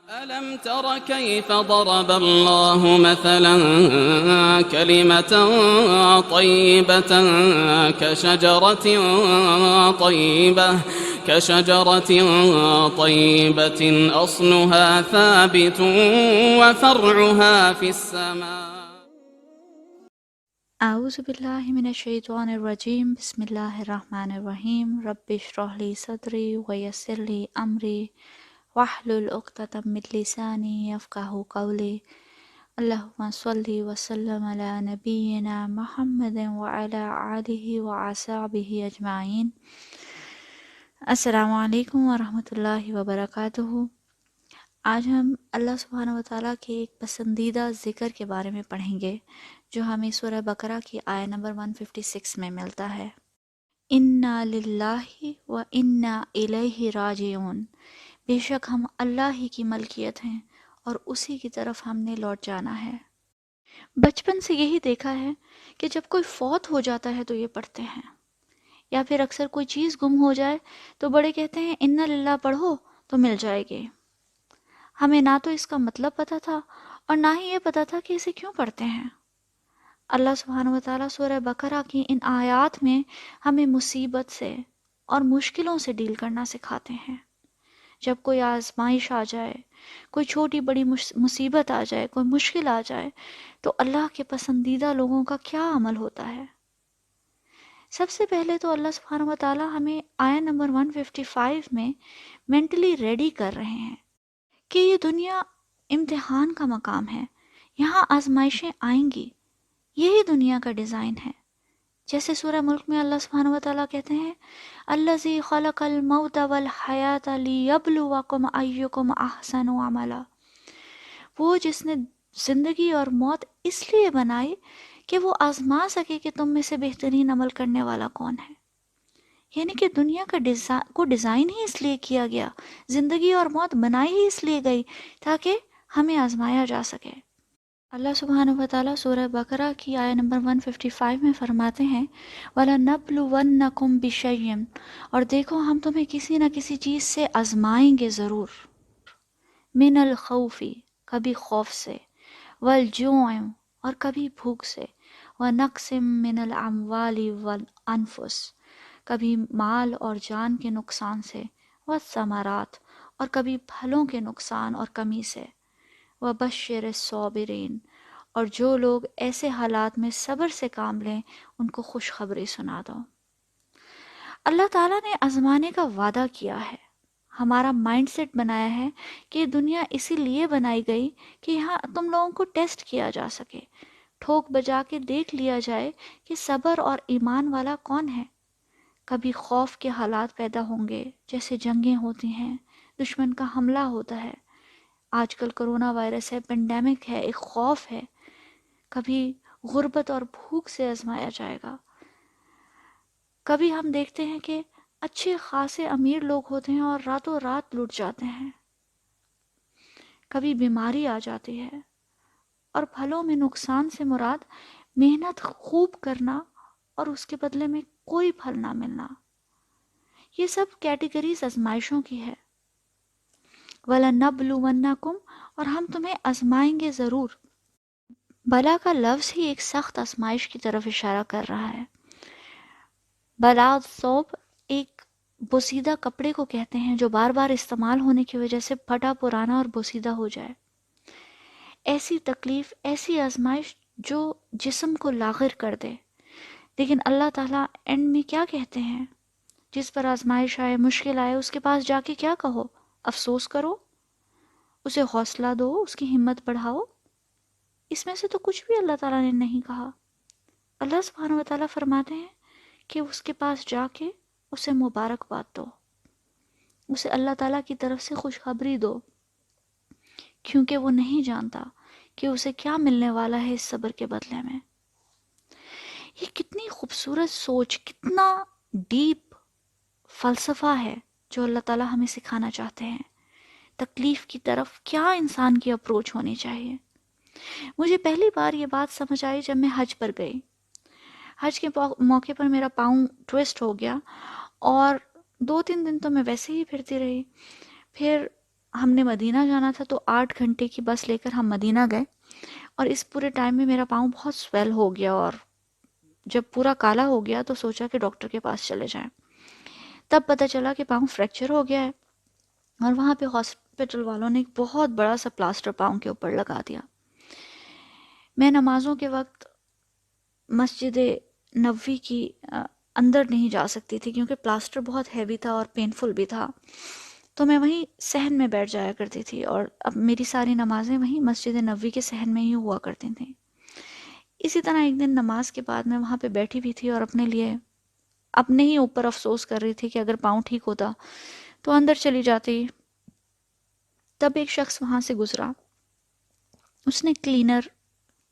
ألم تر كيف ضرب الله مثلا كلمة طيبة كشجرة طيبة أصلها ثابت وفرعها في السماء. اعوذ باللہ من الشیطان الرجیم، بسم اللہ الرحمن الرحیم۔ رب اشرح لی صدری ویسر لی امری واحلل عقدۃ من لسانی یفقہوا قولی۔ اللہم صلی وسلم علی نبینا محمد وعلی آلہ وصحبہ اجمعین۔ السلام علیکم ورحمۃ اللہ وبرکاتہ۔ آج ہم اللہ سبحانہ وتعالیٰ کے ایک پسندیدہ ذکر کے بارے میں پڑھیں گے جو ہمیں سورہ بقرہ کی آیہ نمبر 156 میں ملتا ہے۔ اِنَّا لِلَّهِ وَإِنَّا إِلَيْهِ راجعون، بے شک ہم اللہ ہی کی ملکیت ہیں اور اسی کی طرف ہم نے لوٹ جانا ہے۔ بچپن سے یہی دیکھا ہے کہ جب کوئی فوت ہو جاتا ہے تو یہ پڑھتے ہیں، یا پھر اکثر کوئی چیز گم ہو جائے تو بڑے کہتے ہیں اِنَّا لِلَّهِ پڑھو تو مل جائے گی۔ ہمیں نہ تو اس کا مطلب پتہ تھا اور نہ ہی یہ پتہ تھا کہ اسے کیوں پڑھتے ہیں۔ اللہ سبحانہ وتعالیٰ سورہ بقرہ کی ان آیات میں ہمیں مصیبت سے اور مشکلوں سے ڈیل کرنا سکھاتے ہیں۔ جب کوئی آزمائش آ جائے، کوئی چھوٹی بڑی مصیبت آ جائے، کوئی مشکل آ جائے تو اللہ کے پسندیدہ لوگوں کا کیا عمل ہوتا ہے۔ سب سے پہلے تو اللہ سبحانہ وتعالیٰ ہمیں آیہ نمبر 155 میں مینٹلی ریڈی کر رہے ہیں کہ یہ دنیا امتحان کا مقام ہے، یہاں آزمائشیں آئیں گی، یہی دنیا کا ڈیزائن ہے۔ جیسے سورہ ملک میں اللہ سبحانہ وتعالیٰ کہتے ہیں الذی خلق الموت والحیات لیبلوکم ایکم احسن عملا، وہ جس نے زندگی اور موت اس لیے بنائی کہ وہ آزما سکے کہ تم میں سے بہترین عمل کرنے والا کون ہے۔ یعنی کہ دنیا کا ڈیزائن ہی اس لیے کیا گیا، زندگی اور موت بنائی ہی اس لیے گئی تاکہ ہمیں آزمایا جا سکے۔ اللہ سبحانہ وتعالیٰ سورہ بقرہ کی آیہ نمبر 155 میں فرماتے ہیں وَلَنَبْلُوَنَّكُمْ بِشَيْءٍ، اور دیکھو ہم تمہیں کسی نہ کسی چیز سے آزمائیں گے ضرور، من الخوف، کبھی خوف سے، والجوع، اور کبھی بھوک سے، وَنَقْصٍ مِّنَ الْأَمْوَالِ وَالْأَنفُسِ، کبھی مال اور جان کے نقصان سے، والثمرات، اور کبھی پھلوں کے نقصان اور کمی سے، وَبَشِّرِ الصَّابِرِينَ، اور جو لوگ ایسے حالات میں صبر سے کام لیں ان کو خوشخبری سنا دو۔ اللہ تعالیٰ نے آزمانے کا وعدہ کیا ہے، ہمارا مائنڈ سیٹ بنایا ہے کہ دنیا اسی لیے بنائی گئی کہ یہاں تم لوگوں کو ٹیسٹ کیا جا سکے، ٹھوک بجا کے دیکھ لیا جائے کہ صبر اور ایمان والا کون ہے۔ کبھی خوف کے حالات پیدا ہوں گے، جیسے جنگیں ہوتی ہیں، دشمن کا حملہ ہوتا ہے، آج کل کرونا وائرس ہے، پینڈیمک ہے، ایک خوف ہے۔ کبھی غربت اور بھوک سے آزمایا جائے گا۔ کبھی ہم دیکھتے ہیں کہ اچھے خاصے امیر لوگ ہوتے ہیں اور راتوں رات لٹ جاتے ہیں۔ کبھی بیماری آ جاتی ہے، اور پھلوں میں نقصان سے مراد محنت خوب کرنا اور اس کے بدلے میں کوئی پھل نہ ملنا۔ یہ سب کیٹیگریز آزمائشوں کی ہے۔ وَلَنَبْلُوَنَّكُمْ، اور ہم تمہیں آزمائیں گے ضرور۔ بلا کا لفظ ہی ایک سخت آزمائش کی طرف اشارہ کر رہا ہے۔ بلا ثوب ایک بوسیدہ کپڑے کو کہتے ہیں جو بار بار استعمال ہونے کی وجہ سے پھٹا پرانا اور بوسیدہ ہو جائے۔ ایسی تکلیف، ایسی آزمائش جو جسم کو لاغر کر دے۔ لیکن اللہ تعالیٰ اینڈ میں کیا کہتے ہیں؟ جس پر آزمائش آئے، مشکل آئے، اس کے پاس جا کے کیا کہو؟ افسوس کرو، اسے حوصلہ دو، اس کی ہمت بڑھاؤ؟ اس میں سے تو کچھ بھی اللہ تعالیٰ نے نہیں کہا۔ اللہ سبحانہ وتعالیٰ فرماتے ہیں کہ اس کے پاس جا کے اسے مبارکباد دو، اسے اللہ تعالیٰ کی طرف سے خوشخبری دو، کیونکہ وہ نہیں جانتا کہ اسے کیا ملنے والا ہے اس صبر کے بدلے میں۔ یہ کتنی خوبصورت سوچ، کتنا ڈیپ فلسفہ ہے جو اللہ تعالیٰ ہمیں سکھانا چاہتے ہیں۔ تکلیف کی طرف کیا انسان کی اپروچ ہونی چاہیے۔ مجھے پہلی بار یہ بات سمجھ آئی جب میں حج پر گئی۔ حج کے موقع پر میرا پاؤں ٹویسٹ ہو گیا اور 2-3 دن تو میں ویسے ہی پھرتی رہی۔ پھر ہم نے مدینہ جانا تھا تو 8 گھنٹے کی بس لے کر ہم مدینہ گئے، اور اس پورے ٹائم میں میرا پاؤں بہت سویل ہو گیا، اور جب پورا کالا ہو گیا تو سوچا کہ ڈاکٹر کے پاس چلے جائیں. تب پتہ چلا کہ پاؤں فریکچر ہو گیا ہے، اور وہاں پہ ہاسپٹل والوں نے ایک بہت بڑا سا پلاسٹر پاؤں کے اوپر لگا دیا. میں نمازوں کے وقت مسجد نبوی کی اندر نہیں جا سکتی تھی کیونکہ پلاسٹر بہت ہیوی تھا اور پینفل بھی تھا، تو میں وہیں صحن میں بیٹھ جایا کرتی تھی، اور اب میری ساری نمازیں وہیں مسجد نبوی کے صحن میں ہی ہوا کرتی تھیں. اسی طرح ایک دن نماز کے بعد میں وہاں پہ بیٹھی بھی تھی اور اپنے لیے اپنے ہی اوپر افسوس کر رہی تھی کہ اگر پاؤں ٹھیک ہوتا تو اندر چلی جاتی. تب ایک شخص وہاں سے گزرا، اس نے کلینر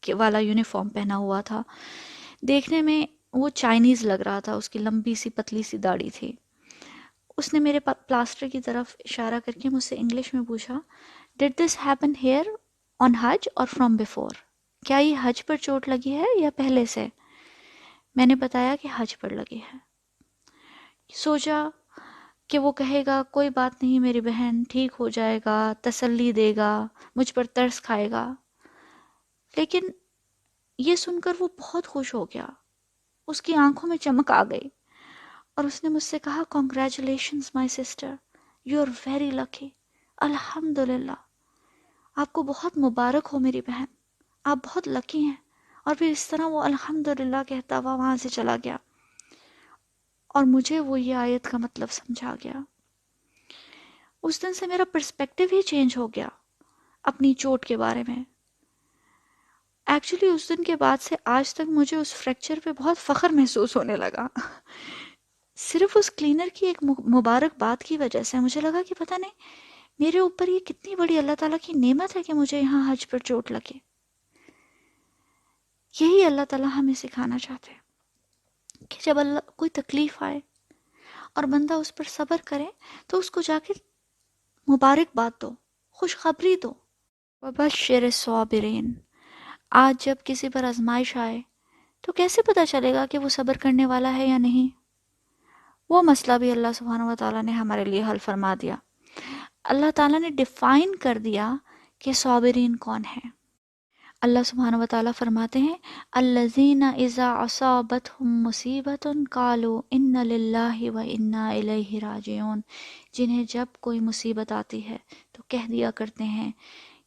والا یونیفارم پہنا ہوا تھا، دیکھنے میں وہ چائنیز لگ رہا تھا، اس کی لمبی سی پتلی سی داڑھی تھی. اس نے میرے پلاسٹر کی طرف اشارہ کر کے مجھ سے انگلش میں پوچھا، ڈڈ دس ہیپن ہیئر آن حج اور فرام بیفور؟ کیا یہ حج پر چوٹ لگی ہے یا پہلے سے؟ میں نے بتایا کہ حج پر لگی ہے. سوچا کہ وہ کہے گا کوئی بات نہیں میری بہن، ٹھیک ہو جائے گا، تسلی دے گا، مجھ پر ترس کھائے گا. لیکن یہ سن کر وہ بہت خوش ہو گیا، اس کی آنکھوں میں چمک آ گئی، اور اس نے مجھ سے کہا، congratulations my sister, you are very lucky. الحمدللہ، آپ کو بہت مبارک ہو میری بہن، آپ بہت لکی ہیں. اور پھر اس طرح وہ الحمدللہ کہتا ہوا وہاں سے چلا گیا، اور مجھے وہ یہ آیت کا مطلب سمجھا گیا. اس دن سے میرا پرسپیکٹیو ہی چینج ہو گیا اپنی چوٹ کے بارے میں. ایکچولی اس دن کے بعد سے آج تک مجھے اس فریکچر پہ بہت فخر محسوس ہونے لگا. صرف اس کلینر کی ایک مبارک بات کی وجہ سے مجھے لگا کہ پتہ نہیں میرے اوپر یہ کتنی بڑی اللہ تعالیٰ کی نعمت ہے کہ مجھے یہاں حج پر چوٹ لگے. یہی اللہ تعالیٰ ہمیں سکھانا چاہتے ہیں کہ جب اللہ کوئی تکلیف آئے اور بندہ اس پر صبر کرے تو اس کو جا کے مبارک بات دو، خوشخبری دو. وبشر الصابرین. آج جب کسی پر آزمائش آئے تو کیسے پتہ چلے گا کہ وہ صبر کرنے والا ہے یا نہیں؟ وہ مسئلہ بھی اللہ سبحانہ و تعالیٰ نے ہمارے لیے حل فرما دیا. اللہ تعالیٰ نے ڈیفائن کر دیا کہ صابرین کون ہیں. اللہ سبحانہ و تعالیٰ فرماتے ہیں، الذین اذا اصابتہم مصیبۃ قالوا ان للہ و انا الیہ راجعون. جنہیں جب کوئی مصیبت آتی ہے تو کہہ دیا کرتے ہیں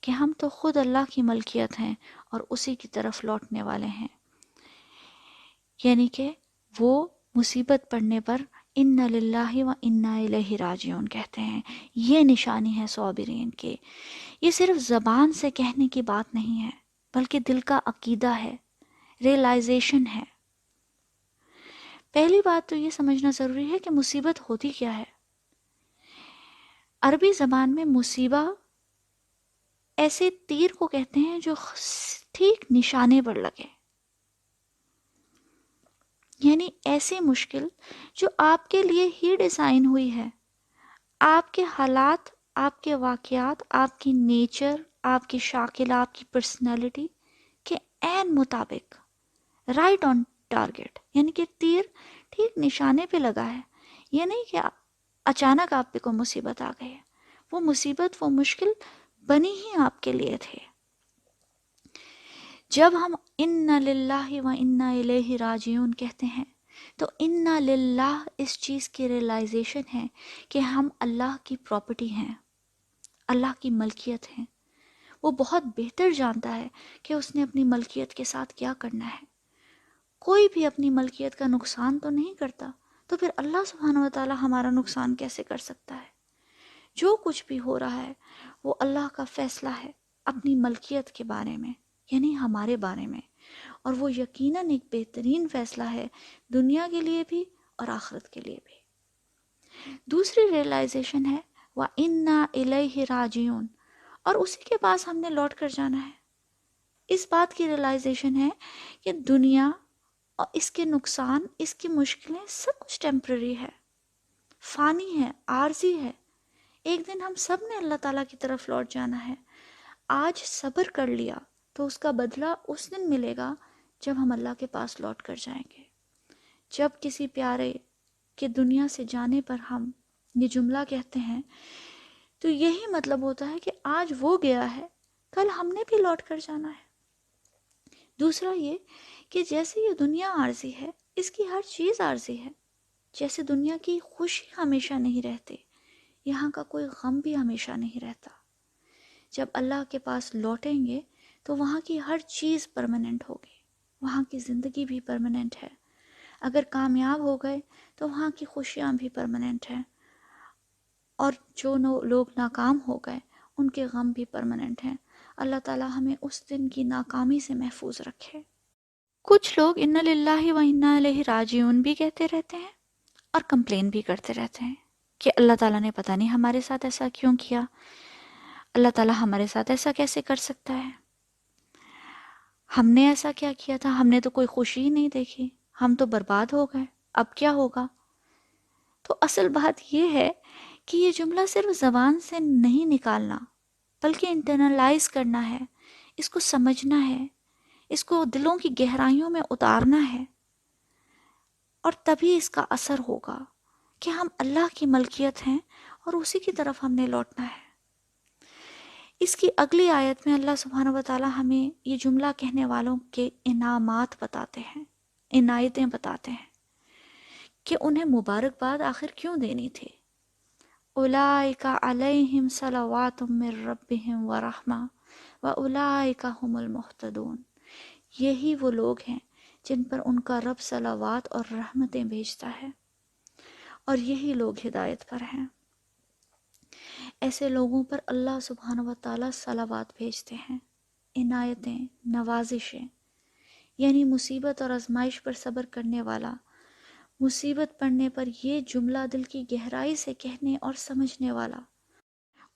کہ ہم تو خود اللہ کی ملکیت ہیں اور اسی کی طرف لوٹنے والے ہیں. یعنی کہ وہ مصیبت پڑنے پر ان للہ و انا الیہ راجعون کہتے ہیں. یہ نشانی ہے صابرین کے. یہ صرف زبان سے کہنے کی بات نہیں ہے بلکہ دل کا عقیدہ ہے، ریئلائزیشن ہے. پہلی بات تو یہ سمجھنا ضروری ہے کہ مصیبت ہوتی کیا ہے. عربی زبان میں مصیبہ ایسے تیر کو کہتے ہیں جو ٹھیک نشانے پر لگے، یعنی ایسی مشکل جو آپ کے لیے ہی ڈیزائن ہوئی ہے. آپ کے حالات، آپ کے واقعات، آپ کی نیچر، آپ کی شاکل، آپ کی پرسنالٹی کے عین مطابق، رائٹ آن ٹارگٹ. یعنی کہ تیر ٹھیک نشانے پہ لگا ہے. یہ نہیں کہ اچانک آپ پہ کوئی مصیبت آ گئی ہے. وہ مصیبت، وہ مشکل بنی ہی آپ کے لیے تھے. جب ہم ان للہ و انا الیہ راجعون کہتے ہیں تو انا للہ اس چیز کی ریئلائزیشن ہے کہ ہم اللہ کی پراپرٹی ہیں، اللہ کی ملکیت ہیں. وہ بہت بہتر جانتا ہے کہ اس نے اپنی ملکیت کے ساتھ کیا کرنا ہے. کوئی بھی اپنی ملکیت کا نقصان تو نہیں کرتا، تو پھر اللہ سبحانہ و تعالی ہمارا نقصان کیسے کر سکتا ہے؟ جو کچھ بھی ہو رہا ہے وہ اللہ کا فیصلہ ہے اپنی ملکیت کے بارے میں، یعنی ہمارے بارے میں، اور وہ یقیناً ایک بہترین فیصلہ ہے دنیا کے لیے بھی اور آخرت کے لیے بھی. دوسری ریئلائزیشن ہے وَإِنَّا إِلَيْهِ رَاجِعُونَ، اور اسی کے پاس ہم نے لوٹ کر جانا ہے. اس بات کی ریئلائزیشن ہے کہ دنیا اور اس کے نقصان، اس کی مشکلیں سب کچھ ٹیمپرری ہے، فانی ہے، عارضی ہے. ایک دن ہم سب نے اللہ تعالیٰ کی طرف لوٹ جانا ہے. آج صبر کر لیا تو اس کا بدلہ اس دن ملے گا جب ہم اللہ کے پاس لوٹ کر جائیں گے. جب کسی پیارے کے دنیا سے جانے پر ہم یہ جملہ کہتے ہیں تو یہی مطلب ہوتا ہے کہ آج وہ گیا ہے، کل ہم نے بھی لوٹ کر جانا ہے۔ دوسرا یہ کہ جیسے یہ دنیا عارضی ہے، اس کی ہر چیز عارضی ہے۔ جیسے دنیا کی خوشی ہمیشہ نہیں رہتی، یہاں کا کوئی غم بھی ہمیشہ نہیں رہتا۔ جب اللہ کے پاس لوٹیں گے تو وہاں کی ہر چیز پرماننٹ ہوگی، وہاں کی زندگی بھی پرماننٹ ہے۔ اگر کامیاب ہو گئے تو وہاں کی خوشیاں بھی پرماننٹ ہیں، اور جو لوگ ناکام ہو گئے ان کے غم بھی پرماننٹ ہیں۔ اللہ تعالی ہمیں اس دن کی ناکامی سے محفوظ رکھے۔ کچھ لوگ انا للہ و انا الیہ راجعون بھی کہتے رہتے ہیں اور کمپلین بھی کرتے رہتے ہیں کہ اللہ تعالیٰ نے پتہ نہیں ہمارے ساتھ ایسا کیوں کیا، اللہ تعالیٰ ہمارے ساتھ ایسا کیسے کر سکتا ہے، ہم نے ایسا کیا کیا تھا، ہم نے تو کوئی خوشی ہی نہیں دیکھی، ہم تو برباد ہو گئے، اب کیا ہوگا۔ تو اصل بات یہ ہے کہ یہ جملہ صرف زبان سے نہیں نکالنا، بلکہ انٹرنلائز کرنا ہے، اس کو سمجھنا ہے، اس کو دلوں کی گہرائیوں میں اتارنا ہے، اور تبھی اس کا اثر ہوگا کہ ہم اللہ کی ملکیت ہیں اور اسی کی طرف ہم نے لوٹنا ہے۔ اس کی اگلی آیت میں اللہ سبحانہ و تعالی ہمیں یہ جملہ کہنے والوں کے انعامات بتاتے ہیں، عنایتیں بتاتے ہیں کہ انہیں مبارکباد آخر کیوں دینی تھی۔ اولئک علیہم صلوات من ربہم ورحمہ واولئک هم المہتدون، یہی وہ لوگ ہیں جن پر ان کا رب صلوات اور رحمتیں بھیجتا ہے، اور یہی لوگ ہدایت پر ہیں۔ ایسے لوگوں پر اللہ سبحانہ و تعالیٰ صلوات بھیجتے ہیں، عنایتیں، نوازشیں، یعنی مصیبت اور آزمائش پر صبر کرنے والا مصیبت پڑنے پر یہ جملہ دل کی گہرائی سے کہنے اور سمجھنے والا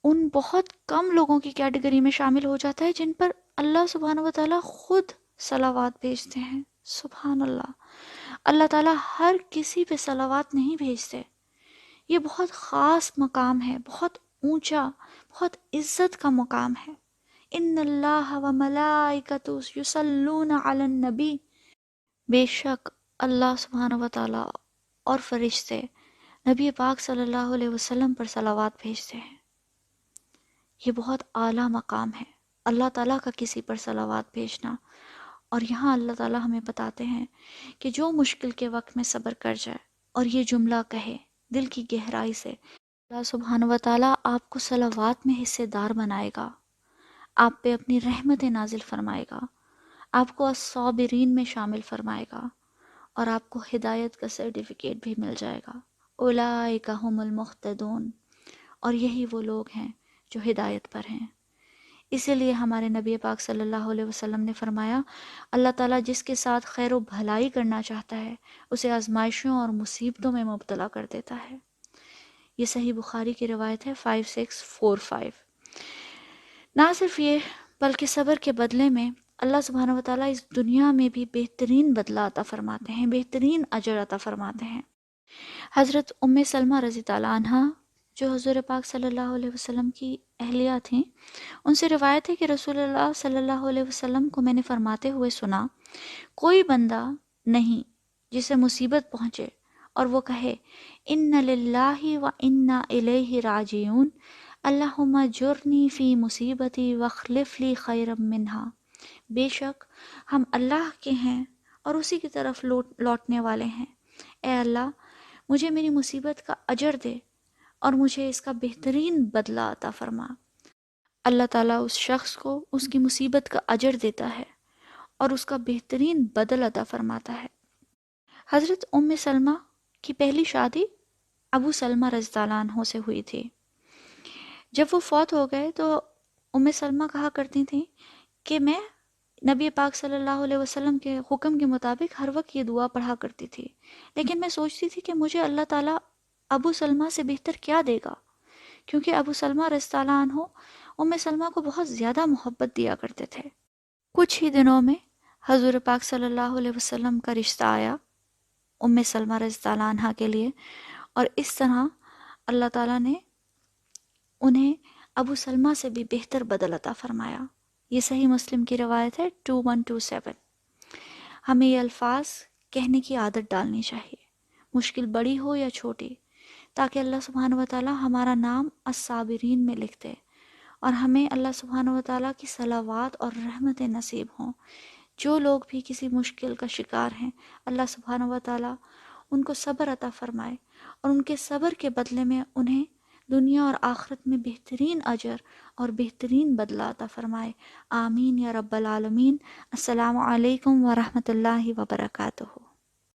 ان بہت کم لوگوں کی کیٹیگری میں شامل ہو جاتا ہے جن پر اللہ سبحانہ و تعالیٰ خود صلوات بھیجتے ہیں۔ سبحان اللہ، اللہ تعالیٰ ہر کسی پہ صلوات نہیں بھیجتے، یہ بہت خاص مقام ہے، بہت اونچا، بہت عزت کا مقام ہے۔ ان اللہ و ملائکتہ یصلون علی النبی، بے شک اللہ سبحانہ و تعالیٰ اور فرشتے نبی پاک صلی اللہ علیہ وسلم پر صلوات بھیجتے ہیں۔ یہ بہت اعلیٰ مقام ہے، اللہ تعالیٰ کا کسی پر صلوات بھیجنا۔ اور یہاں اللہ تعالیٰ ہمیں بتاتے ہیں کہ جو مشکل کے وقت میں صبر کر جائے اور یہ جملہ کہے دل کی گہرائی سے، اللہ سبحانہ و تعالیٰ آپ کو صلوات میں حصے دار بنائے گا، آپ پہ اپنی رحمتیں نازل فرمائے گا، آپ کو الصابرین میں شامل فرمائے گا، اور آپ کو ہدایت کا سرٹیفکیٹ بھی مل جائے گا۔ اولئک هم المہتدون، اور یہی وہ لوگ ہیں جو ہدایت پر ہیں۔ اسی لیے ہمارے نبی پاک صلی اللہ علیہ وسلم نے فرمایا، اللہ تعالیٰ جس کے ساتھ خیر و بھلائی کرنا چاہتا ہے اسے آزمائشوں اور مصیبتوں میں مبتلا کر دیتا ہے۔ یہ صحیح بخاری کی روایت ہے 5645۔ نہ صرف یہ بلکہ صبر کے بدلے میں اللہ سبحانہ و تعالیٰ اس دنیا میں بھی بہترین بدلہ عطا فرماتے ہیں، بہترین اجر عطا فرماتے ہیں۔ حضرت ام سلمہ رضی اللہ عنہا جو حضور پاک صلی اللہ علیہ وسلم کی اہلیہ تھیں، ان سے روایت ہے کہ رسول اللہ صلی اللہ علیہ وسلم کو میں نے فرماتے ہوئے سنا، کوئی بندہ نہیں جسے مصیبت پہنچے اور وہ کہے ان للہ و انا الیہ راجعون، اللہم اجرنی فی مصیبتی واخلف لی خیرا منہا، بے شک ہم اللہ کے ہیں اور اسی کی طرف لوٹنے والے ہیں، اے اللہ مجھے میری مصیبت کا اجر دے اور مجھے اس کا بہترین بدلہ عطا فرما۔ اللہ تعالیٰ اس شخص کو اس کی مصیبت کا اجر دیتا ہے اور اس کا بہترین بدل عطا فرماتا ہے۔ حضرت ام سلمہ کی پہلی شادی ابو سلمہ رضی اللہ عنہ سے ہوئی تھی۔ جب وہ فوت ہو گئے تو ام سلمہ کہا کرتی تھیں کہ میں نبی پاک صلی اللہ علیہ وسلم کے حکم کے مطابق ہر وقت یہ دعا پڑھا کرتی تھی، لیکن میں سوچتی تھی کہ مجھے اللہ تعالیٰ ابو سلمہ سے بہتر کیا دے گا، کیونکہ ابو سلمہ رضی اللہ عنہ ام سلمہ کو بہت زیادہ محبت دیا کرتے تھے۔ کچھ ہی دنوں میں حضور پاک صلی اللہ علیہ وسلم کا رشتہ آیا ام سلمہ رضی اللہ عنہ کے لیے، اور اس طرح اللہ تعالیٰ نے انہیں ابو سلمہ سے بھی بہتر بدل عطا فرمایا۔ یہ صحیح مسلم کی روایت ہے 2127۔ ہمیں یہ الفاظ کہنے کی عادت ڈالنی چاہیے، مشکل بڑی ہو یا چھوٹی، تاکہ اللہ سبحانہ و تعالیٰ ہمارا نام الصابرین میں لکھ دے، اور ہمیں اللہ سبحانہ و تعالیٰ کی صلوات اور رحمتیں نصیب ہوں۔ جو لوگ بھی کسی مشکل کا شکار ہیں، اللہ سبحانہ و تعالیٰ ان کو صبر عطا فرمائے، اور ان کے صبر کے بدلے میں انہیں دنیا اور آخرت میں بہترین اجر اور بہترین بدلہ عطا فرمائے۔ آمین یا رب العالمین۔ السلام علیکم ورحمۃ اللہ وبرکاتہ۔